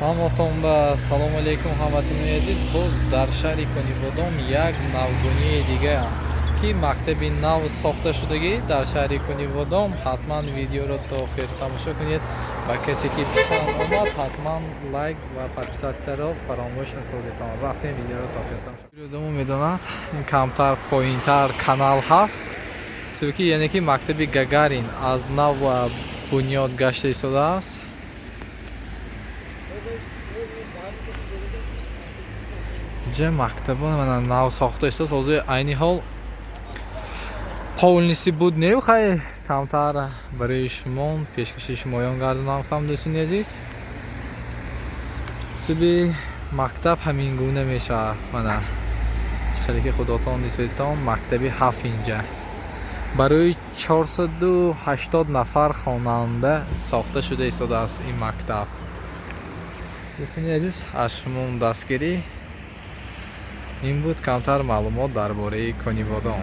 ҳаматон ба салому алайкум ҳамватони азиз. Боз дар шаҳри Кунибодом як навгунии дига ки мактаби нав сохта шудагӣ дар шаҳри Кунибодом. Ҳатман видеоро то охир тамошо кунед. Ба касе ки писанд омад ҳатман лайк ва подписатсияро фаромӯш насозед. Рафтем видеоро то охир тамошо. Бирёдамон медонад ин камтар поинтар канал ҳаст. Сӯки яъне ки мактаби Гагарин аз нав бунёд гашта истодааст. Ҷа мактабон мана нав сохта истод. Ҳозир айни ҳол полниси буд нев хай камтар барои шумо пешкаши шумоён гардонам гуфтам дӯстони азиз. Суби мактаб ҳамин гуна мешавад. Мана хеле ки худотон дисоитон мактаби 7 инҷа барои 480 нафар хонанда сохта шуда истодааст ин мактаб. дӯстони азиз, аз шумо дастгирӣ ин буд камтар маълумот дар бораи Кунибодом.